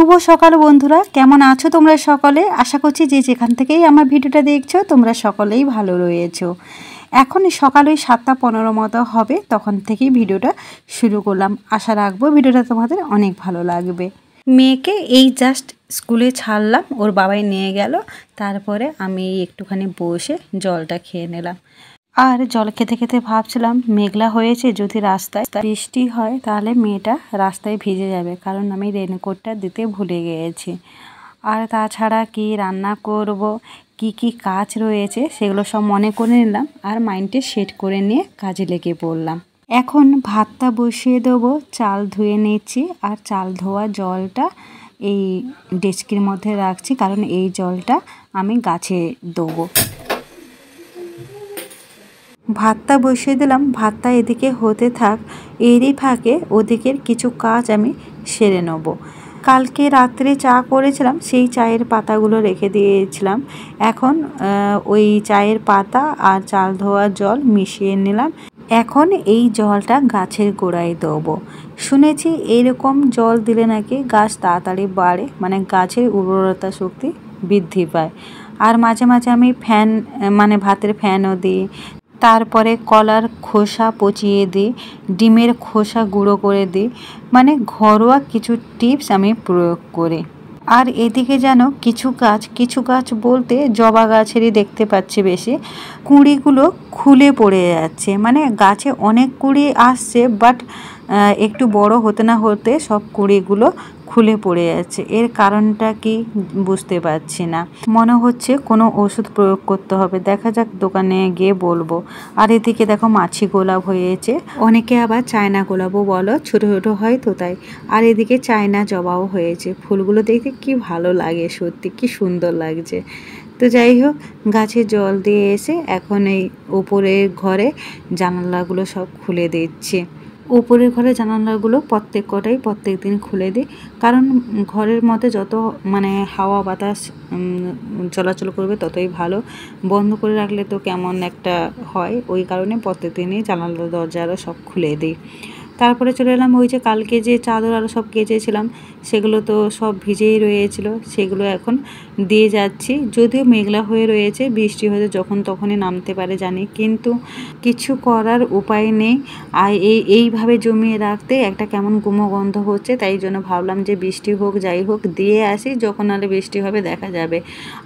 শুভ সকাল বন্ধুরা, কেমন আছো তোমরা সকলে? আশা করছি যে যেখান থেকেই আমার ভিডিওটা দেখছো তোমরা সকলেই ভালো রয়েছো। এখন সকাল ওই 7:15 মতো হবে, তখন থেকেই ভিডিওটা শুরু করলাম। আশা রাখবো ভিডিওটা তোমাদের অনেক ভালো লাগবে। মেয়েকে এই জাস্ট স্কুলে ছাড়লাম, ওর বাবাই নিয়ে গেল। তারপরে আমি একটুখানি বসে জলটা খেয়ে নিলাম। আর জল খেতে খেতে ভাবছিলাম মেঘলা হয়েছে, যদি রাস্তায় বৃষ্টি হয় তাহলে মেয়েটা রাস্তায় ভিজে যাবে, কারণ আমি রেনকোটটা দিতে ভুলে গিয়েছি। আর তাছাড়া কি রান্না করব, কি কি কাজ রয়েছে সেগুলো সব মনে করে নিলাম আর মাইন্ডে সেট করে নিয়ে কাজে লেগে পড়লাম। এখন ভাতটা বসিয়ে দেবো, চাল ধুয়ে নিচ্ছি। আর চাল ধোয়া জলটা এই ডেচকির মধ্যে রাখছি, কারণ এই জলটা আমি গাছে দেবো। ভাতটা বসিয়ে দিলাম, ভাতটা এদিকে হতে থাক, এরই ফাঁকে ওদিকের কিছু কাজ আমি সেরে নেব। কালকে রাত্রে চা করেছিলাম, সেই চায়ের পাতাগুলো রেখে দিয়েছিলাম। এখন ওই চায়ের পাতা আর চাল ধোয়া জল মিশিয়ে নিলাম। এখন এই জলটা গাছের গোড়ায় দেবো। শুনেছি এইরকম জল দিলে নাকি গাছ তাড়াতাড়ি বাড়ে, মানে গাছের উর্বরতা শক্তি বৃদ্ধি পায়। আর মাঝে মাঝে আমি ভাতের ফ্যানও দিই। তারপরে কলার খোসা পচিয়ে দিই, ডিমের খোসা গুঁড়ো করে দিই, মানে ঘরোয়া কিছু টিপস আমি প্রয়োগ করি। আর এদিকে যেন কিছু গাছ বলতে জবা গাছেরই দেখতে পাচ্ছি বেশি, কুঁড়িগুলো খুলে পড়ে যাচ্ছে। মানে গাছে অনেক কুঁড়ি আসছে, বাট একটু বড় হতে না হতে সব কুঁড়িগুলো খুলে পড়ে যাচ্ছে। এর কারণটা কি বুঝতে পারছি না, মনে হচ্ছে কোনো ওষুধ প্রয়োগ করতে হবে। দেখা যাক, দোকানে গিয়ে বলবো। আর এদিকে দেখো মাছি গোলাপ হয়েছে, অনেকে আবার চায়না গোলাপও বলো, ছোট ছোট হয় তো তাই। আর এদিকে চায়না জবাও হয়েছে, ফুলগুলো দেখতে কি ভালো লাগে, সত্যি কি সুন্দর লাগছে। তো যাই হোক, গাছে জল দিয়ে এসে এখন এই উপরের ঘরে জানালাগুলো সব খুলে দিচ্ছি। উপরের ঘরে জানালাগুলো প্রত্যেক দিন খুলে দিই, কারণ ঘরের মধ্যে যত হাওয়া বাতাস চলাচল করবে ততই ভালো। বন্ধ করে রাখলে তো কেমন একটা হয়, ওই কারণে প্রত্যেক দিনই জানালা দরজা আরও সব খুলে দিই। তারপরে চলে এলাম, ওই যে কালকে যে চাদর আরও সব কেচেছিলাম সেগুলো তো সব ভিজেই রয়েছিল, সেগুলো এখন দিয়ে যাচ্ছি। যদিও মেঘলা হয়ে রয়েছে, বৃষ্টি হয়তো যখন তখনই নামতে পারে জানি, কিন্তু কিছু করার উপায় নেই। আর এইভাবে জমিয়ে রাখতে একটা কেমন গুমো গন্ধ হচ্ছে, তাই জন্য ভাবলাম যে বৃষ্টি হোক যাই হোক দিয়ে আসি, যখন আরে বৃষ্টি হবে দেখা যাবে।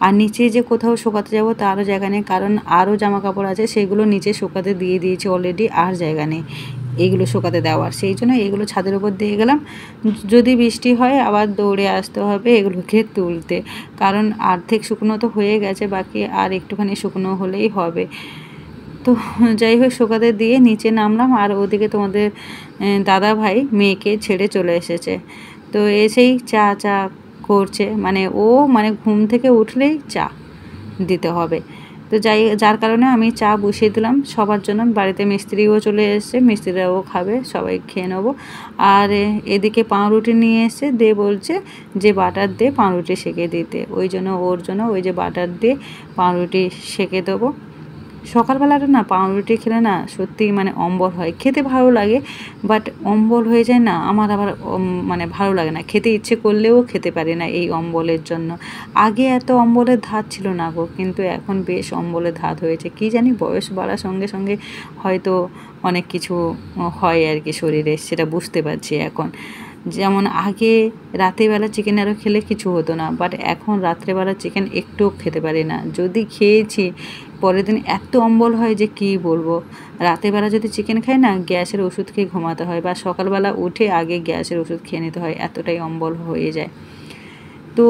আর নিচে যে কোথাও শুকাতে যাবো তারও জায়গা নেই, কারণ আরও জামা কাপড় আছে, সেগুলো নিচে শুকাতে দিয়ে দিয়েছি অলরেডি, আর জায়গা নেই এইগুলো শুকাতে দেওয়ার। সেই জন্য এগুলো ছাদের উপর দিয়ে গেলাম, যদি বৃষ্টি হয় আবার দৌড়ে আসতে হবে এগুলোকে তুলতে, কারণ অর্ধেক শুকনো তো হয়ে গেছে, বাকি আর একটুখানি শুকনো হলেই হবে। তো যাই হোক, শুকাতে দিয়ে নিচে নামলাম। আর ওদিকে তোমাদের দাদা ভাই মেয়েকে ছেড়ে চলে এসেছে, তো এসেই চা করছে, ও ঘুম থেকে উঠলেই চা দিতে হবে। তো যার কারণে আমি চা বসিয়ে দিলাম সবার জন্য। বাড়িতে মিস্ত্রিও চলে এসেছে, মিস্ত্রিরাও খাবে, সবাই খেয়ে নেবো। আর এদিকে পাউরুটি নিয়ে এসে বলছে যে বাটার দিয়ে পাউরুটি সেঁকে দিতে, ওই জন্য ওর জন্য ওই যে বাটার দিয়ে পাউরুটি সেঁকে দেবো। সকালবেলাটা না পাউরুটি খেলে না সত্যি অম্বল হয়, খেতে ভালো লাগে, বাট অম্বল হয়ে যায় না, আমার আবার ভালো লাগে না, খেতে ইচ্ছে করলেও খেতে পারি না এই অম্বলের জন্য। আগে এত অম্বলের ধাত ছিল না গো, কিন্তু এখন বেশ অম্বলের ধাত হয়েছে। কি জানি বয়স বাড়ার সঙ্গে সঙ্গে হয়তো অনেক কিছু হয় আর কি শরীরে, সেটা বুঝতে পারছি এখন। যেমন আগে রাতেরবেলা চিকেন আরও খেলে কিছু হতো না, বাট এখন রাত্রেবেলা চিকেন একটুও খেতে পারি না। যদি খেয়েছি পরের দিন এত অম্বল হয় যে কি বলবো। রাতেরবেলা যদি চিকেন খাই না, গ্যাসের ওষুধ খেয়ে ঘুমাতে হয়, বা সকালবেলা উঠে আগে গ্যাসের ওষুধ খেয়ে নিতে হয়, এতটাই অম্বল হয়ে যায়। তো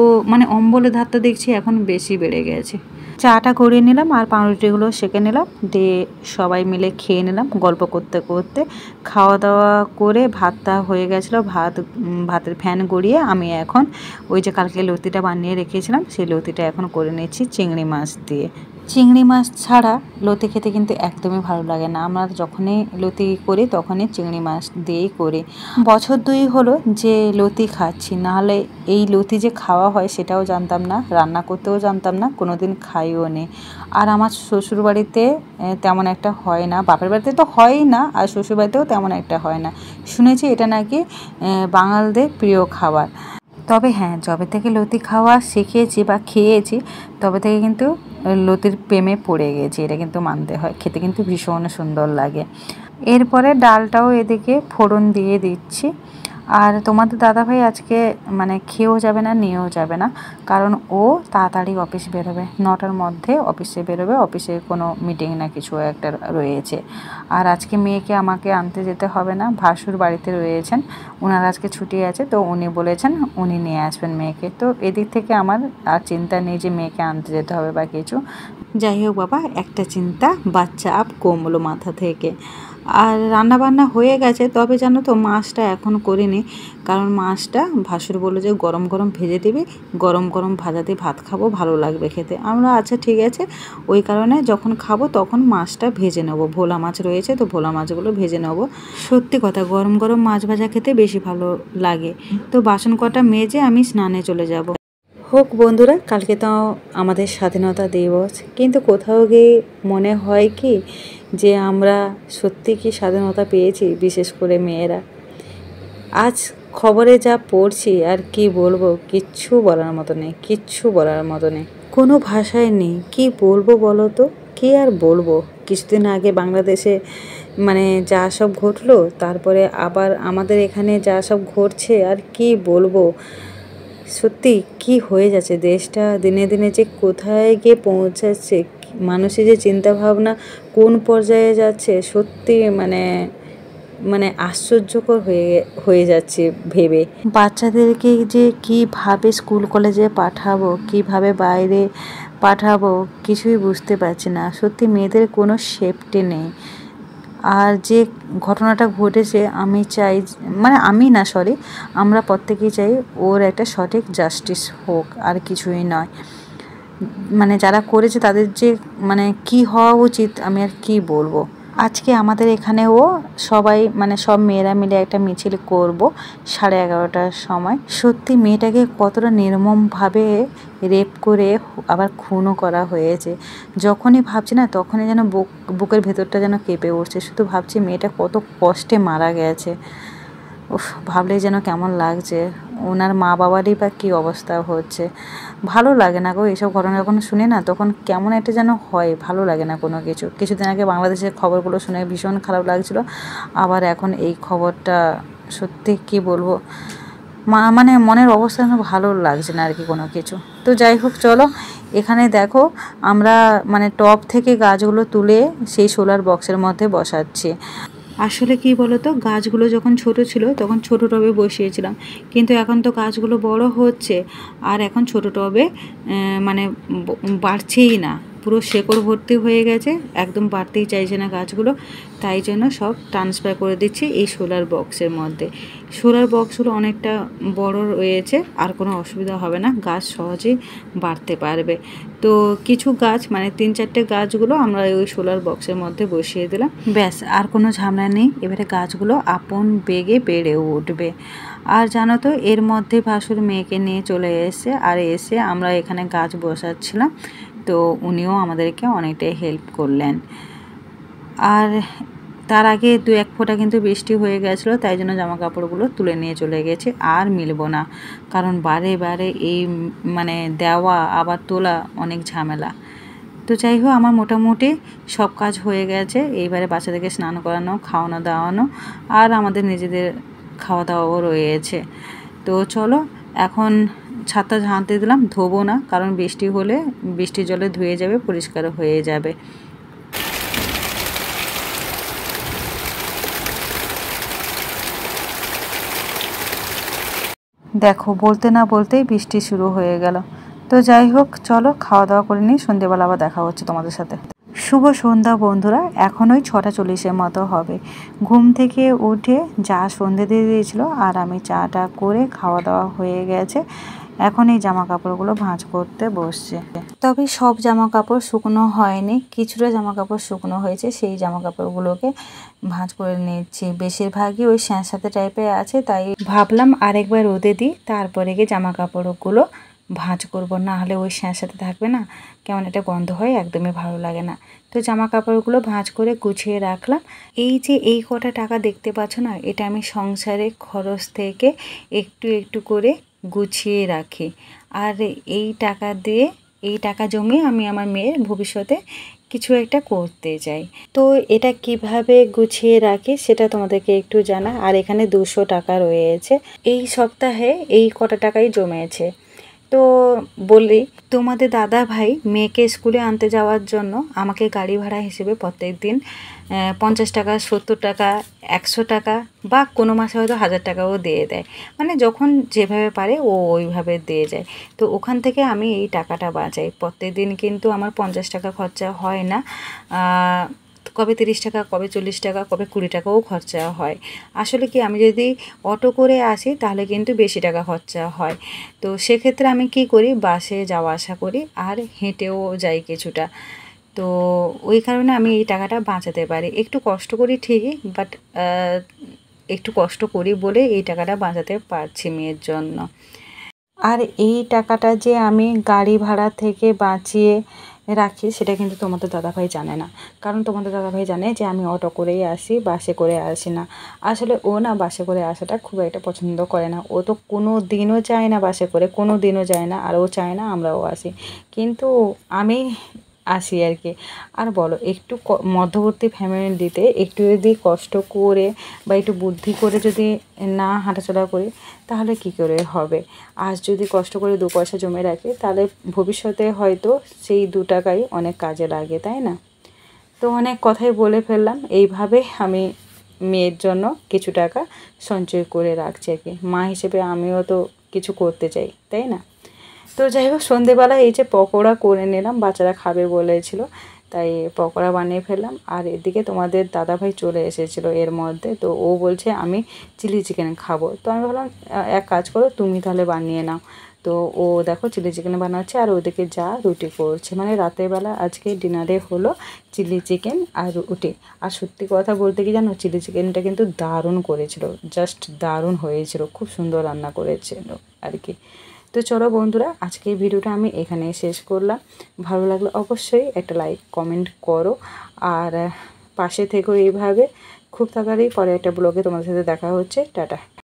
অম্বলের ধারটা দেখছি এখন বেশি বেড়ে গেছে। চাটা করে নিলাম আর পাউরুটিগুলো সেঁকে নিলাম, দিয়ে সবাই মিলে খেয়ে নিলাম গল্প করতে করতে। খাওয়া দাওয়া করে ভাতটা হয়ে গেছিলো, ভাতের ফ্যান গড়িয়ে আমি এখন ওই যে কালকে লতিটা বানিয়ে রেখেছিলাম সেই লতিটা এখন করে নিচ্ছি চিংড়ি মাছ দিয়ে। চিংড়ি মাছ ছাড়া লতি খেতে কিন্তু একদমই ভালো লাগে না। আমরা যখনই লতি করি তখনই চিংড়ি মাছ দিয়েই করি। বছর 2 হলো যে লতি খাচ্ছি, নাহলে এই লতি যে খাওয়া হয় সেটাও জানতাম না, রান্না করতেও জানতাম না, কোনো দিন খাইও নি। আর আমার শ্বশুরবাড়িতে তেমন একটা হয় না, বাপের বাড়িতে তো হয়ই না, আর শ্বশুরবাড়িতেও তেমন একটা হয় না। শুনেছি এটা নাকি বাঙালদের প্রিয় খাবার। তবে হ্যাঁ, যবে থেকে লতি খাওয়া শিখেছি বা খেয়েছি তবে থেকে কিন্তু লতির প্রেমে পড়ে গেছি, এটা কিন্তু মানতে হয়। খেতে কিন্তু ভীষণ সুন্দর লাগে। এরপরে ডালটাও এদিকে ফোড়ন দিয়ে দিচ্ছি। আর তোমাদের দাদাভাই আজকে মানে খেয়েও যাবে না, নিয়েও যাবে না, কারণ ও তাড়াতাড়ি অফিস বেরোবে, 9টার মধ্যে অফিসে বেরোবে। অফিসে কোনো মিটিং না কিছু একটা রয়েছে। আর আজকে মেয়েকে আমাকে আনতে যেতে হবে না, ভাসুর বাড়িতে রয়েছেন, ওনার আজকে ছুটি আছে, তো উনি বলেছেন উনি নিয়ে আসবেন মেয়েকে। তো এদিক থেকে আমার আর চিন্তা নেই যে মেয়েকে আনতে যেতে হবে বা কিছু। যাই হোক বাবা, একটা চিন্তা বাচ্চা আপ কমলো মাথা থেকে। আর রান্নাবান্না হয়ে গেছে, তবে জানো তো মাছটা এখন করিনি, কারণ মাছটা ভাসুর বললো যে গরম গরম ভেজে দিবি, গরম গরম ভাজা দিয়ে ভাত খাবো, ভালো লাগবে খেতে। আমরা আচ্ছা ঠিক আছে, ওই কারণে যখন খাবো তখন মাছটা ভেজে নেবো। ভোলা মাছ রয়েছে, তো ভোলা মাছগুলো ভেজে নেবো। সত্যি কথা, গরম গরম মাছ ভাজা খেতে বেশি ভালো লাগে। তো বাসন কটা মেজে আমি স্নানে চলে যাব। হোক বন্ধুরা, কালকে তো আমাদের স্বাধীনতা দিবস, কিন্তু কোথাও গিয়ে মনে হয় কি যে আমরা সত্যি কি স্বাধীনতা পেয়েছি, বিশেষ করে মেয়েরা। আজ খবরে যা পড়ছি আর কি বলবো, কিচ্ছু বলার মতো নেই, কিচ্ছু বলার মতো নেই, কোনো ভাষায় নেই। কি বলবো বলো তো, কি আর বলবো। কিছুদিন আগে বাংলাদেশে মানে যা সব ঘটলো, তারপরে আবার আমাদের এখানে যা সব ঘটছে, আর কি বলবো। সত্যি কি হয়ে যাচ্ছে দেশটা, দিনে দিনে যে কোথায় গিয়ে পৌঁছাচ্ছে, মানুষের যে চিন্তা ভাবনা কোন পর্যায়ে যাচ্ছে, সত্যি মানে মানে আশ্চর্যকর হয়ে যাচ্ছে ভেবে। বাচ্চাদেরকে যে কিভাবে স্কুল কলেজে পাঠাবো, কিভাবে বাইরে পাঠাবো, কিছুই বুঝতে পারছি না। সত্যি মেয়েদের কোনো সেফটি নেই। আর যে ঘটনাটা ঘটেছে, আমি চাই, মানে আমি না, সরি, আমরা প্রত্যেকেই চাই ওর একটা সঠিক জাস্টিস হোক, আর কিছুই নয়। মানে যারা করেছে তাদের যে মানে কি হওয়া উচিত, আমি আর কি বলবো। আজকে আমাদের এখানেও সবাই মানে সব মেয়েরা মিলে একটা মিছিল করব 11:30টার সময়। সত্যি মেয়েটাকে কতটা নির্মমভাবে রেপ করে আবার খুনও করা হয়েছে। যখনই ভাবছি না, তখনই যেন বুকের ভেতরটা যেন কেঁপে উঠছে। শুধু ভাবছি মেয়েটা কত কষ্টে মারা গেছে। উফ, ভাবলেই যেন কেমন লাগছে। ওনার মা বাবারই বা কী অবস্থা হচ্ছে। ভালো লাগে না গো এইসব ঘটনা যখন শুনি না, তখন কেমন একটা যেন হয়, ভালো লাগে না কোনো কিছু। কিছুদিন আগে বাংলাদেশের খবরগুলো শুনে ভীষণ খারাপ লাগছিল, আবার এখন এই খবরটা, সত্যি কি বলবো, মানে মনের অবস্থা ভালো লাগছে না আর কি কোনো কিছু। তো যাই হোক, চলো এখানে দেখো আমরা মানে টব থেকে গাছগুলো তুলে সেই সোলার বক্সের মধ্যে বসাচ্ছি। আসলে কি বলতো, গাছগুলো যখন ছোট ছিল তখন ছোট টবে বসিয়েছিলাম, কিন্তু এখন তো গাছগুলো বড় হচ্ছে, আর এখন ছোট টবে মানে বাড়ছেই না, পুরো শেকড় ভর্তি হয়ে গেছে, একদম বাড়তেই চাইছে না গাছগুলো। তাই জন্য সব ট্রান্সফার করে দিচ্ছি এই সোলার বক্সের মধ্যে। সোলার বক্সগুলো অনেকটা বড় রয়েছে, আর কোনো অসুবিধা হবে না, গাছ সহজেই বাড়তে পারবে। তো কিছু গাছ মানে 3-4টে গাছগুলো আমরা ওই সোলার বক্সের মধ্যে বসিয়ে দিলাম, ব্যাস, আর কোনো ঝামেলা নেই। এবারে গাছগুলো আপন বেগে বেড়ে উঠবে। আর জানো তো, এর মধ্যে ভাসুর মেয়েকে নিয়ে চলে এসে, আর এসে আমরা এখানে গাছ বসাচ্ছিলাম, তো উনিও আমাদেরকে অনেকটাই হেল্প করলেন। আর তার আগে 2-1 ফোঁটা কিন্তু বৃষ্টি হয়ে গেছিলো, তাই জন্য জামা কাপড়গুলো তুলে নিয়ে চলে গেছে। আর মিলবো না, কারণ বারে বারে এই মানে দেওয়া আবার তোলা অনেক ঝামেলা। তো যাই হোক, আমার মোটামুটি সব কাজ হয়ে গেছে। এইবারে বাচ্চাদেরকে স্নান করানো, খাওয়ানো দাওয়ানো, আর আমাদের নিজেদের খাওয়া দাওয়াও রয়েছে। তো চলো এখন ছাদটা ঝাঁটতে দিলাম, ধোবো না, কারণ বৃষ্টি হলে বৃষ্টির জলে ধুয়ে যাবে, পরিষ্কার হয়ে যাবে। দেখো বলতে না বলতেই বৃষ্টি শুরু হয়ে গেল। তো যাই হোক, চলো খাওয়া দাওয়া করে নিই, সন্ধ্যেবেলা আবার দেখা হচ্ছে তোমাদের সাথে। শুভ সন্ধ্যা বন্ধুরা, এখন ওই 6:40-এর মতো হবে। ঘুম থেকে উঠে যা সন্ধ্যে দিয়ে দিয়েছিল, আর আমি চাটা করে খাওয়া দাওয়া হয়ে গেছে। এখন এই জামা কাপড়গুলো ভাঁজ করতে বসছে। তবে সব জামা কাপড় শুকনো হয়নি, কিছুটা জামা কাপড় শুকনো হয়েছে, সেই জামা কাপড়গুলোকে ভাঁজ করে নিচ্ছি। বেশিরভাগই ওই স্যাঁতস্যাঁতে টাইপের আছে, তাই ভাবলাম আরেকবার রোদে দিই, তারপরে গিয়ে জামা কাপড়গুলো ভাঁজ করবো, না হলে ওই স্যাঁতস্যাঁতে থাকবে না, কেমন একটা গন্ধ হয়, একদমই ভালো লাগে না। তো জামা কাপড়গুলো ভাঁজ করে গুছিয়ে রাখলাম। এই যে এই কটা টাকা দেখতে পাচ্ছ না, এটা আমি সংসারে খরচ থেকে একটু একটু করে গুছিয়ে রাখি। আর এই টাকা জমিয়ে আমি আমার মেয়ের ভবিষ্যতে কিছু একটা করতে চাই। তো এটা কিভাবে গুছিয়ে রাখি সেটা তোমাদেরকে একটু জানা। আর এখানে 200 টাকা রয়েছে, এই সপ্তাহে এই কটা টাকাই জমেছে। তো বলি, তোমাদের দাদা ভাই মেয়েকে স্কুলে আনতে যাওয়ার জন্য আমাকে গাড়ি ভাড়া হিসেবে প্রত্যেক দিন 50 টাকা, 70 টাকা, 100 টাকা বা কোনো মাসে হয়তো 1000 টাকাও দিয়ে দেয়। মানে যখন যেভাবে পারে ও ওইভাবে দিয়ে যায়। তো ওখান থেকে আমি এই টাকাটা বাঁচাই। প্রত্যেক দিন কিন্তু আমার 50 টাকা খরচা হয় না, কবে 30 টাকা, কবে 40 টাকা, কবে 20 টাকাও খরচা হয়। আসলে কি, আমি যদি অটো করে আসি তাহলে কিন্তু বেশি টাকা খরচা হয়। তো সেক্ষেত্রে আমি কি করি, বাসে যাওয়া আসা করি আর হেঁটেও যাই কিছুটা। তো ওই কারণে আমি এই টাকাটা বাঁচাতে পারি। একটু কষ্ট করি ঠিকই, বাট একটু কষ্ট করি বলে এই টাকাটা বাঁচাতে পারছি মেয়ের জন্য। আর এই টাকাটা যে আমি গাড়ি ভাড়া থেকে বাঁচিয়ে রাখি সেটা কিন্তু তোমাদের দাদাভাই জানে না। কারণ তোমাদের দাদাভাই জানে যে আমি অটো করেই আসি, বাসে করে আসি না। আসলে ও না বাসে করে আসাটা খুব একটা পছন্দ করে না। ও তো কোনো দিনও যায় না বাসে করে, কোনো দিনও যায় না, আর ও চায় না আমরাও আসি। কিন্তু আমি আসি আর কি। আর বলো, একটু মধ্যবর্তী ফ্যামিলিতে একটু যদি কষ্ট করে বা একটু বুদ্ধি করে যদি না হাঁটাচলা করি তাহলে কি করে হবে। আজ যদি কষ্ট করে 2 পয়সা জমে রাখি তাহলে ভবিষ্যতে হয়তো সেই 2 টাকাই অনেক কাজে লাগে, তাই না? তো অনেক কথাই বলে ফেললাম। এইভাবে আমি মেয়ের জন্য কিছু টাকা সঞ্চয় করে রাখছি আর কি। মা হিসেবে আমিও তো কিছু করতে চাই, তাই না? তো যাই হোক, সন্ধেবেলা এই যে পকোড়া করে নিলাম, বাচ্চারা খাবে বলেছিল তাই পকোড়া বানিয়ে ফেললাম। আর এদিকে তোমাদের দাদাভাই চলে এসেছিলো এর মধ্যে। তো ও বলছে আমি চিলি চিকেন খাবো। তো আমি বললাম এক কাজ করো, তুমি তাহলে বানিয়ে নাও। তো ও দেখো চিলি চিকেন বানাচ্ছে আর ওদিকে যা রুটি করছে। মানে রাতের বেলা আজকে ডিনারে হলো চিলি চিকেন আর রুটি। আর সত্যি কথা বলতে কি জানো, চিলি চিকেনটা কিন্তু দারুণ করেছিল, জাস্ট দারুণ হয়েছিল, খুব সুন্দর রান্না করেছিল আর কি। তো চলো বন্ধুরা, আজকে এই ভিডিওটা আমি এখানে শেষ করলাম। ভালো লাগলে অবশ্যই একটা লাইক কমেন্ট করো আর পাশে থেকো এইভাবে। খুব তাড়াতাড়ি পরে একটা ব্লগে তোমাদের সাথে দেখা হচ্ছে। টাটা।